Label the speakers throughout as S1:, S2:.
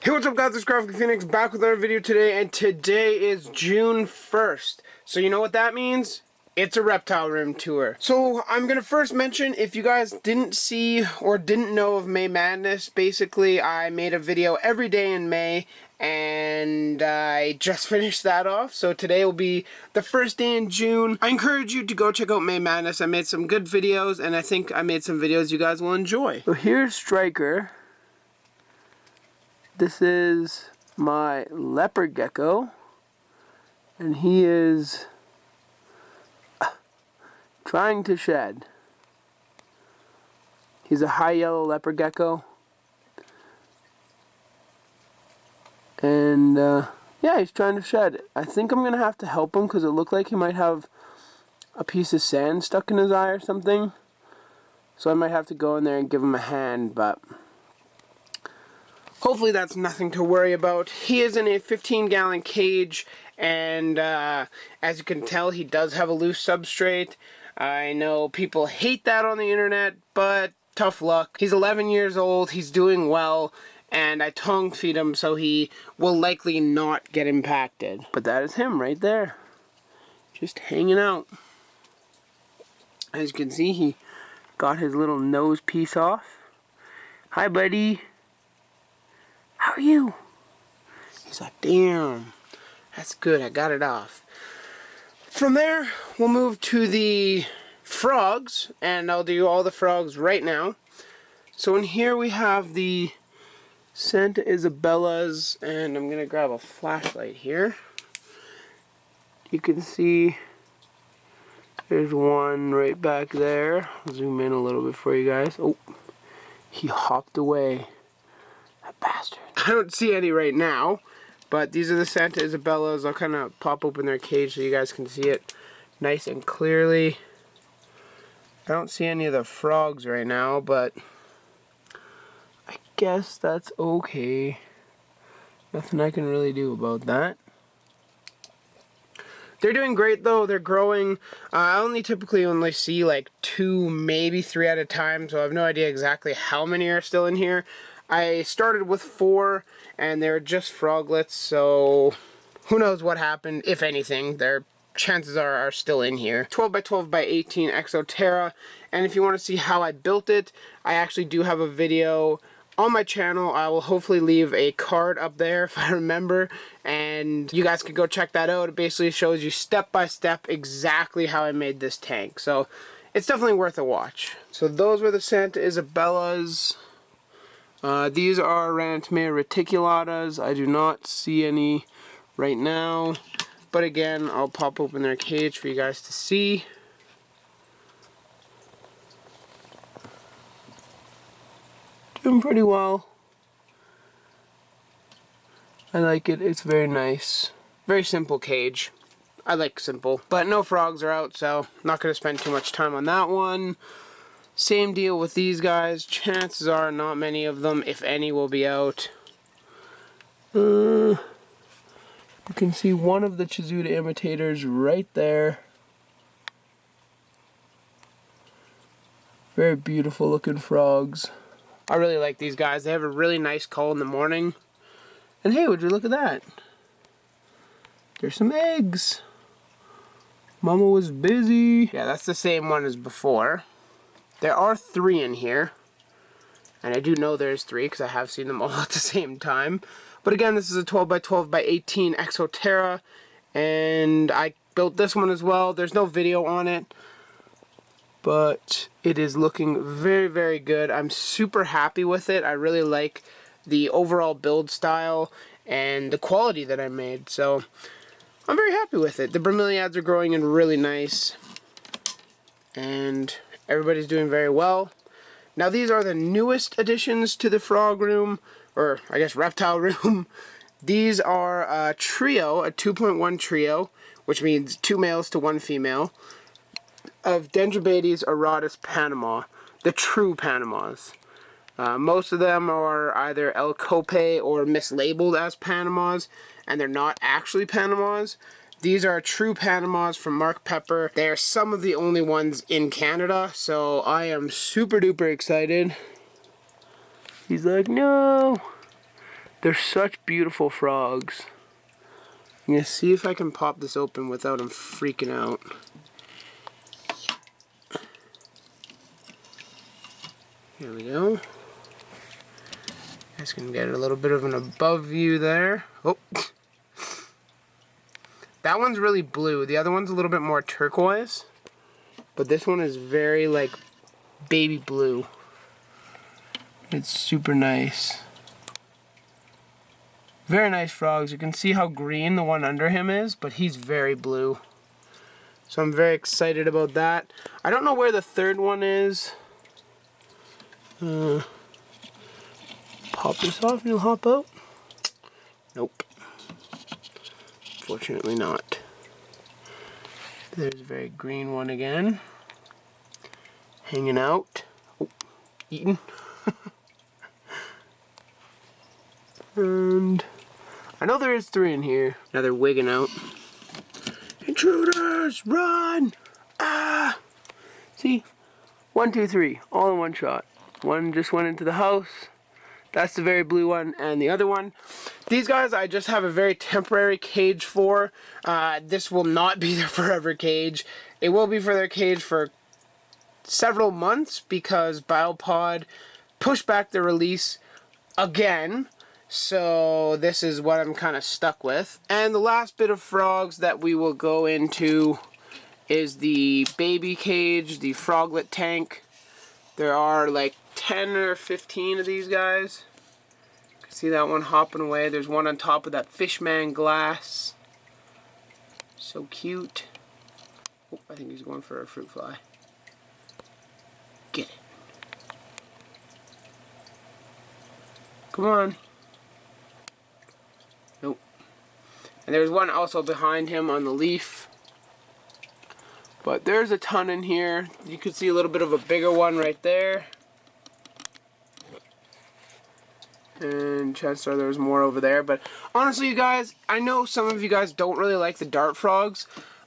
S1: Hey, what's up guys, it's Graphic Phoenix back with another video today, and today is June 1st. So you know what that means? It's a reptile room tour. So I'm gonna first mention, if you guys didn't see or didn't know of May Madness, basically I made a video every day in May, and I just finished that off. So today will be the first day in June. I encourage you to go check out May Madness. I made some good videos, and I think I made some videos you guys will enjoy. So here's Striker. This is my leopard gecko, and he is trying to shed. He's a high yellow leopard gecko, and yeah, he's trying to shed. I think I'm gonna have to help him because it looked like he might have a piece of sand stuck in his eye or something, so I might have to go in there and give him a hand, but hopefully that's nothing to worry about. He is in a 15-gallon cage, and as you can tell, he does have a loose substrate. I know people hate that on the internet, but tough luck. He's 11 years old, he's doing well, and I tongue feed him, so he will likely not get impacted. But that is him right there, just hanging out. As you can see, he got his little nose piece off. Hi, buddy. How are you? He's like, damn, that's good, I got it off. From there, we'll move to the frogs, and I'll do all the frogs right now. So in here we have the Santa Isabellas, and I'm going to grab a flashlight here. You can see there's one right back there. I'll zoom in a little bit for you guys. Oh, he hopped away. That bastard. I don't see any right now, but these are the Santa Isabellas. I'll kind of pop open their cage so you guys can see it nice and clearly. I don't see any of the frogs right now, but I guess that's okay. Nothing I can really do about that. They're doing great though, they're growing. I typically only see like 2, maybe 3 at a time, so I have no idea exactly how many are still in here. I started with 4, and they're just froglets, so who knows what happened, if anything. Their chances are still in here. 12 by 12 by 18 Exoterra, and if you want to see how I built it, I actually do have a video on my channel. I will hopefully leave a card up there if I remember, and you guys can go check that out. It basically shows you step by step exactly how I made this tank, so it's definitely worth a watch. So those were the Santa Isabellas. These are Ranitomeya reticulatas. I do not see any right now, but again, I'll pop open their cage for you guys to see. Doing pretty well. I like it. It's very nice. Very simple cage. I like simple. But no frogs are out, so not going to spend too much time on that one. Same deal with these guys. Chances are not many of them, if any, will be out. You can see one of the Chizuda imitators right there. Very beautiful looking frogs. I really like these guys. They have a really nice call in the morning. And hey, would you look at that? There's some eggs. Mama was busy. Yeah, that's the same one as before. There are 3 in here, and I do know there's 3 because I have seen them all at the same time. But again, this is a 12 by 12 by 18 Exoterra, and I built this one as well. There's no video on it, but it is looking very, very good. I'm super happy with it. I really like the overall build style and the quality that I made, so I'm very happy with it. The bromeliads are growing in really nice, and everybody's doing very well. Now these are the newest additions to the frog room, or I guess reptile room. These are a trio, a 2.1 trio, which means 2 males to 1 female, of Dendrobates auratus Panama, the true Panamas. Most of them are either El Cope or mislabeled as Panamas, and they're not actually Panamas. These are true Panamas from Mark Pepper. They are some of the only ones in Canada, so I am super duper excited. He's like, no, They're such beautiful frogs. I'm gonna see if I can pop this open without them freaking out. Here we go. You guys can get a little bit of an above view there. Oh, that one's really blue. The other one's a little bit more turquoise, but this one is very like baby blue. It's super nice. Very nice frogs. You can see how green the one under him is, but he's very blue. So I'm very excited about that. I don't know where the third one is. Pop this off and he'll hop out. Nope. Fortunately not. There's a very green one again. Hanging out. Oh, eating. And I know there is 3 in here. Now they're wigging out. Intruders, run! Ah! See? 1, 2, 3, all in one shot. One just went into the house. That's the very blue one, and the other one. These guys I just have a very temporary cage for. This will not be their forever cage. It will be for their cage for several months because Biopod pushed back the release again. So this is what I'm kind of stuck with. And the last bit of frogs that we will go into is the baby cage, the froglet tank. There are like 10 or 15 of these guys. You can see that one hopping away. There's one on top of that fishman glass. So cute. Oh, I think he's going for a fruit fly. Get it. Come on. Nope. And there's one also behind him on the leaf. But there's a ton in here. You can see a little bit of a bigger one right there. And chances are there's more over there. But honestly, you guys, I know some of you guys don't really like the dart frogs,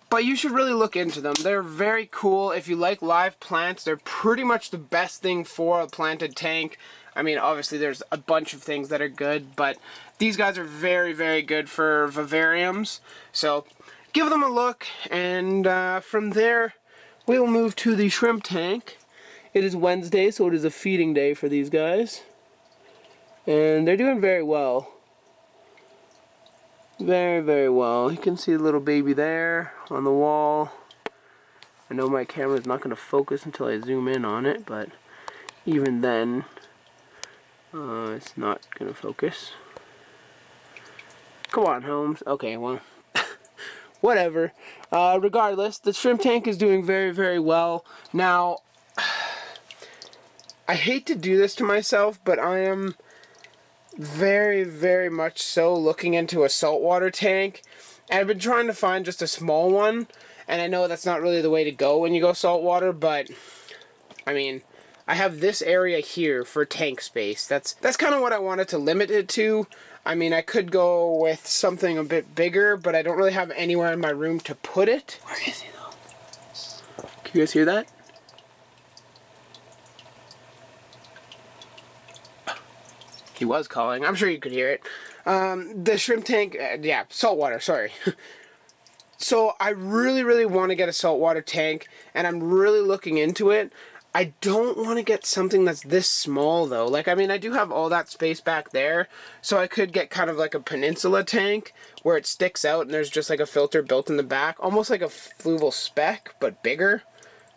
S1: but you should really look into them. They're very cool. If you like live plants, they're pretty much the best thing for a planted tank. I mean, obviously there's a bunch of things that are good, but these guys are very, very good for vivariums. So give them a look, and from there we will move to the shrimp tank. It is Wednesday, so it is a feeding day for these guys. And they're doing very well. Very, very well. You can see the little baby there on the wall. I know my camera is not going to focus until I zoom in on it, but even then, it's not going to focus. Come on, Holmes. Okay, well, whatever. Regardless, the shrimp tank is doing very, very well. Now, I hate to do this to myself, but I am very, very much so looking into a saltwater tank. And I've been trying to find just a small one, and I know that's not really the way to go when you go saltwater, but I mean, I have this area here for tank space. That's kind of what I wanted to limit it to. I mean, I could go with something a bit bigger, but I don't really have anywhere in my room to put it. Where is he though? Can you guys hear that? He was calling. I'm sure you could hear it. The shrimp tank, yeah, saltwater, sorry. So I really, really want to get a saltwater tank, and I'm really looking into it. I don't want to get something that's this small, though. Like, I mean, I do have all that space back there, so I could get kind of like a peninsula tank, where it sticks out, and there's just like a filter built in the back. Almost like a fluval speck, but bigger.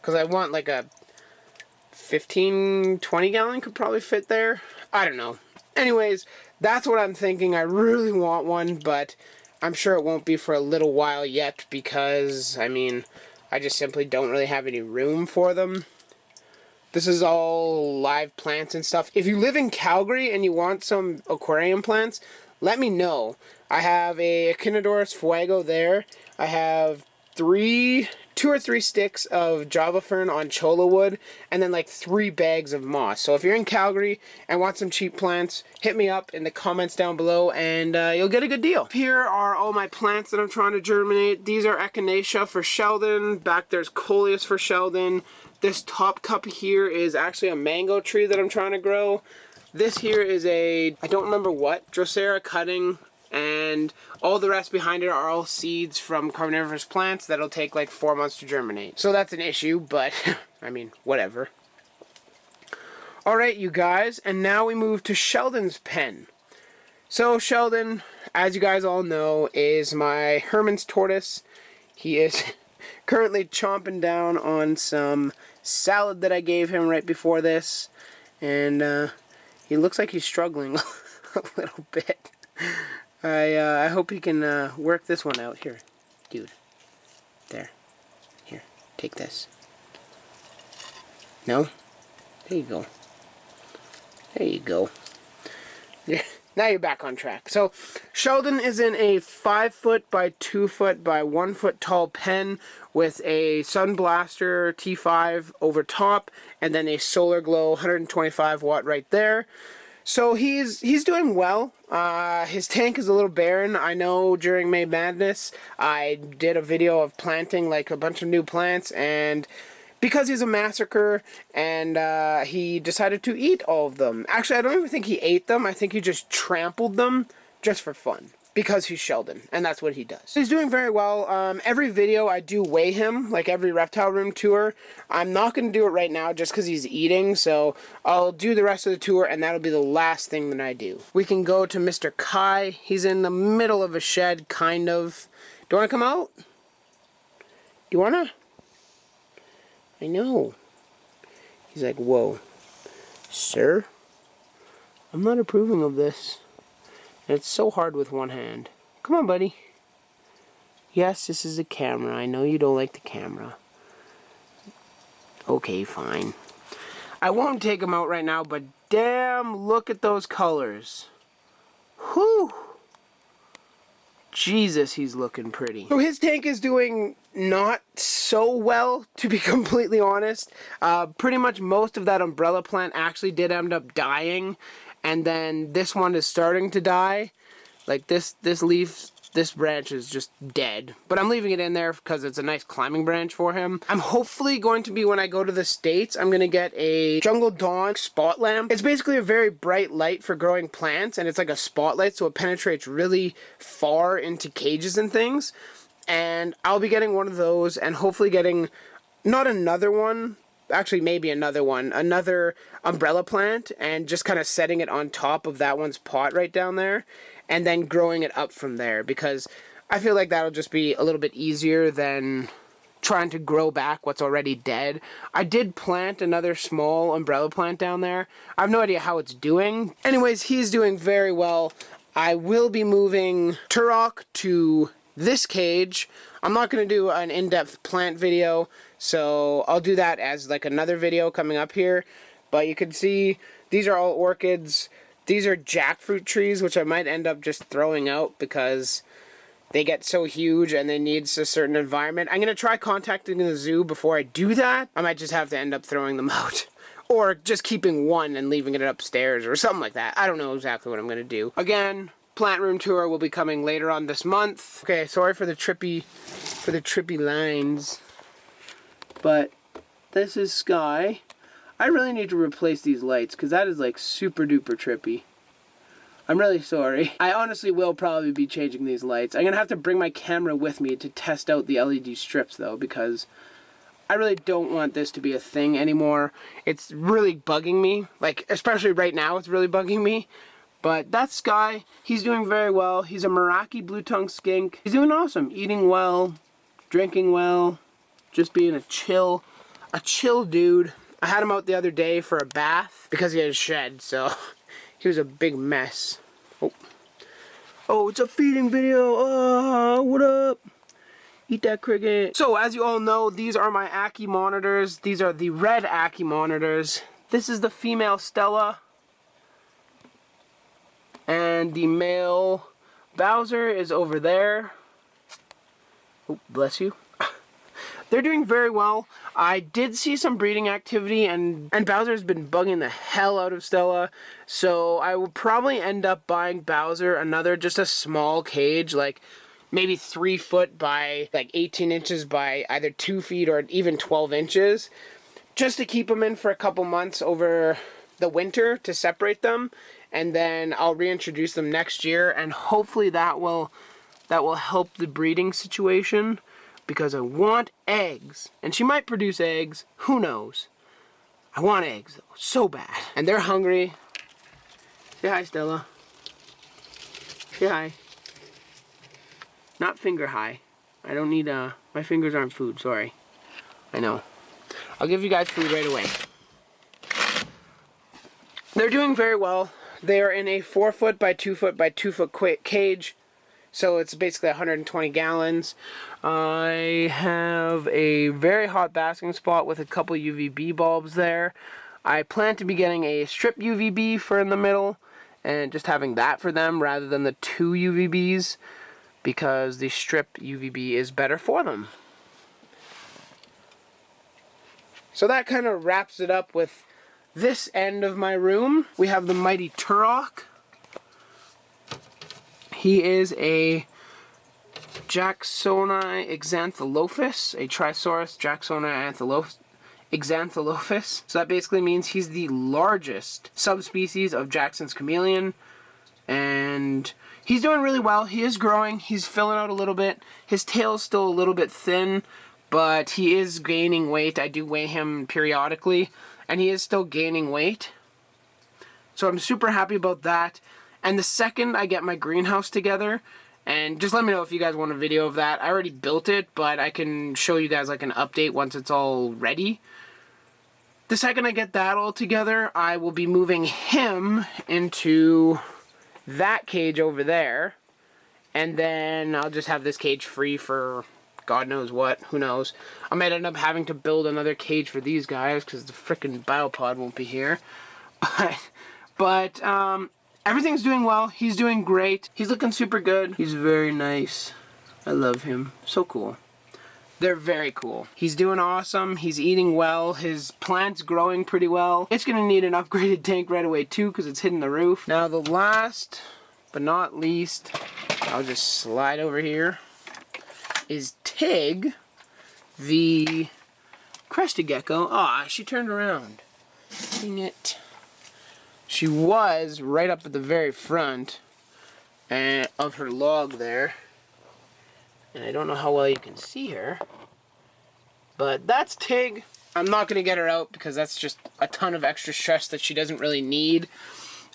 S1: Because I want like a 15, 20 gallon could probably fit there. I don't know. Anyways, that's what I'm thinking. I really want one, but I'm sure it won't be for a little while yet because, I mean, I just simply don't really have any room for them. This is all live plants and stuff. If you live in Calgary and you want some aquarium plants, let me know. I have a Echinodorus fuego there. I have 2 or 3 sticks of Java fern on cholla wood, and then like 3 bags of moss. So if you're in Calgary and want some cheap plants, hit me up in the comments down below, and you'll get a good deal. Here are all my plants that I'm trying to germinate. These are Echinacea for Sheldon. Back there's Coleus for Sheldon. This top cup here is actually a mango tree that I'm trying to grow. This here is a, I don't remember what, Drosera cutting, and all the rest behind it are all seeds from carnivorous plants that'll take like 4 months to germinate. So that's an issue, but I mean, whatever. Alright, you guys, and now we move to Sheldon's pen. So Sheldon, as you guys all know, is my Hermann's tortoise. He is currently chomping down on some salad that I gave him right before this, and he looks like he's struggling a little bit. I hope he can work this one out. Here, dude. There. Here, take this. No? There you go. There you go. Yeah. Now you're back on track. So, Sheldon is in a 5 foot by 2 foot by 1 foot tall pen with a Sun Blaster T5 over top, and then a Solar Glow 125 watt right there. So he's doing well. His tank is a little barren. I know during May Madness I did a video of planting like a bunch of new plants, and because he's a massacre, and he decided to eat all of them. Actually, I don't even think he ate them. I think he just trampled them just for fun. Because he's Sheldon, and that's what he does. He's doing very well. Every video I do weigh him, like every reptile room tour. I'm not going to do it right now just because he's eating, so I'll do the rest of the tour, and that'll be the last thing that I do. We can go to Mr. Kai. He's in the middle of a shed, kind of. Do you want to come out? Do you want to? I know. He's like, whoa. Sir? I'm not approving of this. And it's so hard with one hand. Come on, buddy. Yes, this is a camera. I know you don't like the camera. Okay, fine. I won't take him out right now, but damn, look at those colors. Whew. Jesus, he's looking pretty. So his tank is doing not so well, to be completely honest. Pretty much most of that umbrella plant actually did end up dying. And then this one is starting to die. Like this leaf, this branch is just dead. But I'm leaving it in there because it's a nice climbing branch for him. I'm hopefully going to be, when I go to the States, I'm going to get a Jungle Dawn spot lamp. It's basically a very bright light for growing plants, and it's like a spotlight, so it penetrates really far into cages and things. And I'll be getting one of those, and hopefully getting, not another one, actually maybe another one, another umbrella plant, and just kind of setting it on top of that one's pot right down there, and then growing it up from there, because I feel like that'll just be a little bit easier than trying to grow back what's already dead. I did plant another small umbrella plant down there. I have no idea how it's doing. Anyways, he's doing very well. I will be moving Turok to this cage. I'm not going to do an in-depth plant video, so I'll do that as like another video coming up here. But you can see these are all orchids. These are jackfruit trees, which I might end up just throwing out because they get so huge and they need a certain environment. I'm going to try contacting the zoo before I do that. I might just have to end up throwing them out. Or just keeping one and leaving it upstairs or something like that. I don't know exactly what I'm going to do. Again, plant room tour will be coming later on this month. Okay, sorry for the trippy lines. But this is Sky. I really need to replace these lights because that is like super duper trippy. I'm really sorry. I honestly will probably be changing these lights. I'm going to have to bring my camera with me to test out the LED strips though, because I really don't want this to be a thing anymore. It's really bugging me. Like, especially right now, it's really bugging me. But that's Sky. He's doing very well. He's a Meraki blue-tongued skink. He's doing awesome. Eating well, drinking well, just being a chill dude. I had him out the other day for a bath because he had a shed, so he was a big mess. Oh, it's a feeding video. Oh, what up? Eat that cricket. So, as you all know, these are my Akie monitors. These are the red Akie monitors. This is the female Stella. And the male Bowser is over there. Oh, bless you. They're doing very well. I did see some breeding activity, and Bowser's been bugging the hell out of Stella. So I will probably end up buying Bowser another, just a small cage, like maybe 3 foot by like 18 inches by either 2 feet or even 12 inches. Just to keep him in for a couple months over the winter to separate them, and then I'll reintroduce them next year, and hopefully that will help the breeding situation, because I want eggs. And she might produce eggs, who knows. I want eggs though, so bad. And they're hungry. Say hi, Stella. Say hi. Not finger high. I don't need, my fingers aren't food, sorry. I know. I'll give you guys food right away. They're doing very well. They are in a 4 foot by 2 foot by 2 foot cage. So it's basically 120 gallons. I have a very hot basking spot with a couple UVB bulbs there. I plan to be getting a strip UVB for in the middle and just having that for them rather than the 2 UVBs, because the strip UVB is better for them. So that kind of wraps it up with this end of my room. We have the mighty Turok. He is a Jacksoni Exanthelophus, a Trisaurus Jacksoni Exanthelophus. So that basically means he's the largest subspecies of Jackson's chameleon. And he's doing really well. He is growing. He's filling out a little bit. His tail's still a little bit thin, but he is gaining weight. I do weigh him periodically, and he is still gaining weight. So I'm super happy about that. And the second I get my greenhouse together, and just let me know if you guys want a video of that. I already built it, but I can show you guys like an update once it's all ready. The second I get that all together, I will be moving him into that cage over there. And then I'll just have this cage free for God knows what, who knows. I might end up having to build another cage for these guys because the frickin' biopod won't be here. But everything's doing well. He's doing great. He's looking super good. He's very nice. I love him. So cool. They're very cool. He's doing awesome. He's eating well. His plant's growing pretty well. It's going to need an upgraded tank right away too because it's hitting the roof. Now the last but not least, I'll just slide over here, is Tig, the crested gecko. Ah, she turned around. Dang it. She was right up at the very front of her log there. And I don't know how well you can see her. But that's Tig. I'm not going to get her out because that's just a ton of extra stress that she doesn't really need.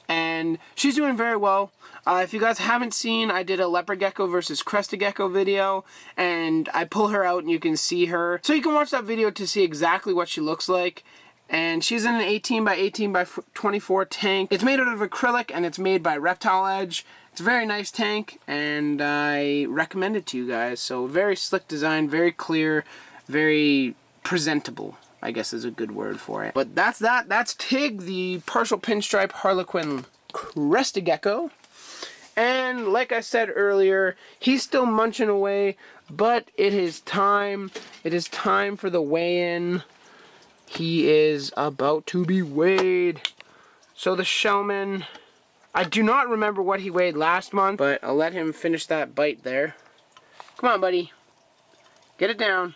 S1: And she's doing very well. If you guys haven't seen, I did a leopard gecko versus crested gecko video. And I pull her out and you can see her. So you can watch that video to see exactly what she looks like. And she's in an 18 by 18 by 24 tank. It's made out of acrylic and it's made by Reptile Edge. It's a very nice tank and I recommend it to you guys. So very slick design, very clear, very presentable, I guess is a good word for it. But that's that. That's Tig, the partial pinstripe harlequin crested gecko. And like I said earlier, he's still munching away, but it is time. It is time for the weigh-in. He is about to be weighed. So the Shellman, I do not remember what he weighed last month, but I'll let him finish that bite there. Come on, buddy. Get it down.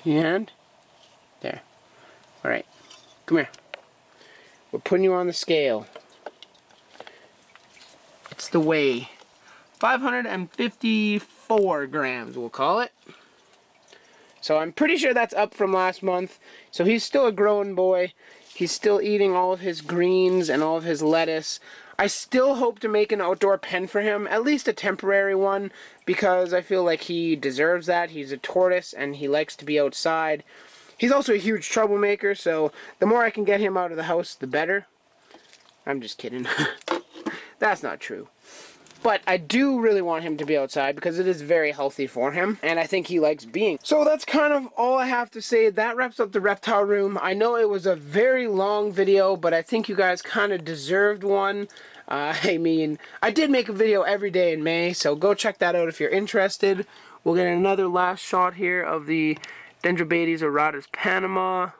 S1: Do you hand? There. Alright. Come here. We're putting you on the scale. It's the weigh. 554 grams, we'll call it. So I'm pretty sure that's up from last month. So he's still a growing boy. He's still eating all of his greens and all of his lettuce. I still hope to make an outdoor pen for him, at least a temporary one, because I feel like he deserves that. He's a tortoise and he likes to be outside. He's also a huge troublemaker, so the more I can get him out of the house, the better. I'm just kidding. That's not true. But I do really want him to be outside because it is very healthy for him, and I think he likes being. So that's kind of all I have to say. That wraps up the reptile room. I know it was a very long video, but I think you guys kind of deserved one. I mean, I did make a video every day in May, so go check that out if you're interested. We'll get another last shot here of the Dendrobates auratus Panama.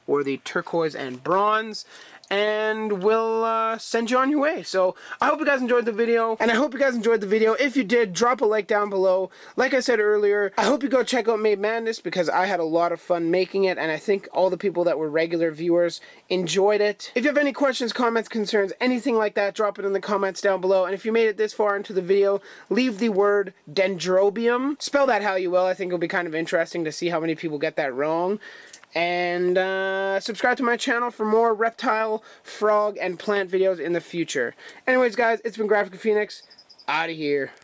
S1: or the turquoise and bronze, and we'll send you on your way. So I hope you guys enjoyed the video, and I hope you guys enjoyed the video. If you did, drop a like down below. Like I said earlier, I hope you go check out Made Madness, because I had a lot of fun making it, and I think all the people that were regular viewers enjoyed it. If you have any questions, comments, concerns, anything like that, drop it in the comments down below. And if you made it this far into the video, leave the word dendrobium. Spell that how you will. I think it'll be kind of interesting to see how many people get that wrong. And subscribe to my channel for more reptile, frog, and plant videos in the future. Anyways, guys, it's been Graphic Phoenix. Out of here.